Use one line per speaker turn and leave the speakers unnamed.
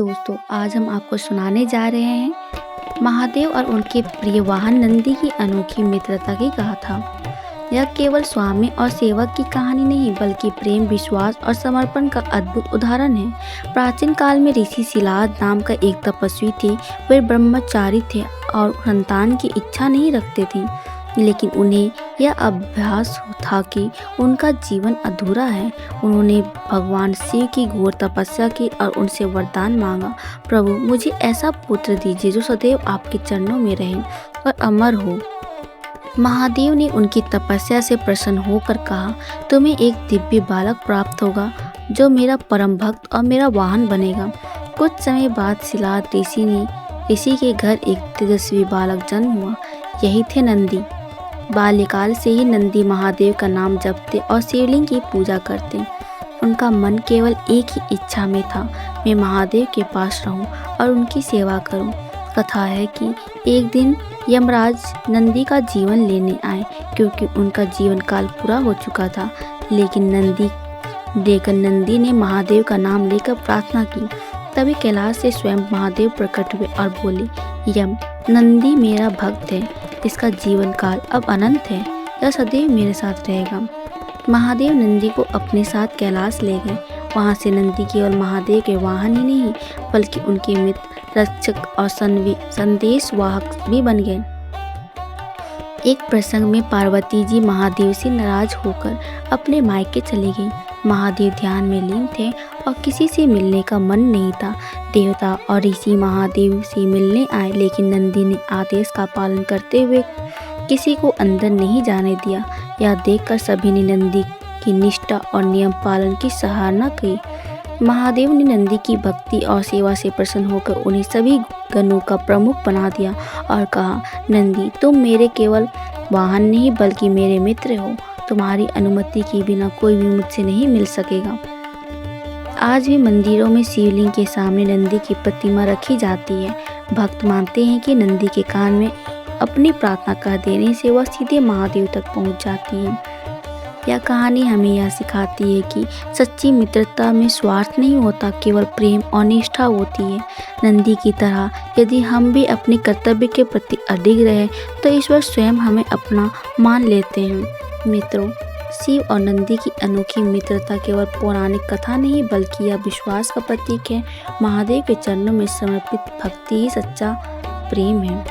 दोस्तों, आज हम आपको सुनाने जा रहे हैं महादेव और उनके प्रिय वाहन नंदी की अनोखी मित्रता की गाथा। यह केवल स्वामी और सेवक की कहानी नहीं बल्कि प्रेम, विश्वास और समर्पण का अद्भुत उदाहरण है। प्राचीन काल में ऋषि शिलाद नाम का एक तपस्वी थे। वे ब्रह्मचारी थे और संतान की इच्छा नहीं रखते थे, लेकिन उन्हें यह अभ्यास था कि उनका जीवन अधूरा है। उन्होंने भगवान शिव की घोर तपस्या की और उनसे वरदान मांगा, प्रभु मुझे ऐसा पुत्र दीजिए जो सदैव आपके चरणों में रहे और अमर हो। महादेव ने उनकी तपस्या से प्रसन्न होकर कहा, तुम्हें एक दिव्य बालक प्राप्त होगा जो मेरा परम भक्त और मेरा वाहन बनेगा। कुछ समय बाद शिलाद ऋषि के घर एक तेजस्वी बालक जन्म हुआ। यही थे नंदी। बाल्यकाल से ही नंदी महादेव का नाम जपते और शिवलिंग की पूजा करते। उनका मन केवल एक ही इच्छा में था, मैं महादेव के पास रहूं और उनकी सेवा करूं। कथा है कि एक दिन यमराज नंदी का जीवन लेने आए, क्योंकि उनका जीवन काल पूरा हो चुका था। लेकिन नंदी ने महादेव का नाम लेकर प्रार्थना की। तभी कैलाश से स्वयं महादेव प्रकट हुए और बोले, यम, नंदी मेरा भक्त है, इसका जीवन काल अब अनंत है, यह सदैव मेरे साथ रहेगा। महादेव नंदी को अपने साथ कैलाश ले गए। वहां से नंदी केवल महादेव के वाहन ही नहीं बल्कि उनके मित्र, रक्षक और संदेश वाहक भी बन गए। एक प्रसंग में पार्वती जी महादेव से नाराज होकर अपने मायके चली गई। महादेव ध्यान में लीन थे और किसी से मिलने का मन नहीं था। देवता और ऋषि महादेव से मिलने आए, लेकिन नंदी ने आदेश का पालन करते हुए किसी को अंदर नहीं जाने दिया। यह देखकर सभी ने नंदी की निष्ठा और नियम पालन की सराहना की। महादेव ने नंदी की भक्ति और सेवा से प्रसन्न होकर उन्हें सभी गणों का प्रमुख बना दिया और कहा, नंदी तुम मेरे केवल वाहन नहीं बल्कि मेरे मित्र हो। तुम्हारी अनुमति के बिना कोई भी मुझसे नहीं मिल सकेगा। आज भी मंदिरों में शिवलिंग के सामने नंदी की प्रतिमा रखी जाती है। भक्त मानते हैं कि नंदी के कान में अपनी प्रार्थना कर देने से वह सीधे महादेव तक पहुंच जाती है। यह कहानी हमें यह सिखाती है कि सच्ची मित्रता में स्वार्थ नहीं होता, केवल प्रेम और निष्ठा होती है। नंदी की तरह यदि हम भी अपने कर्तव्य के प्रति अडिग रहे तो ईश्वर स्वयं हमें अपना मान लेते हैं। मित्रों, शिव और नंदी की अनोखी मित्रता केवल पौराणिक कथा नहीं बल्कि यह विश्वास का प्रतीक है। महादेव के चरणों में समर्पित भक्ति ही सच्चा प्रेम है।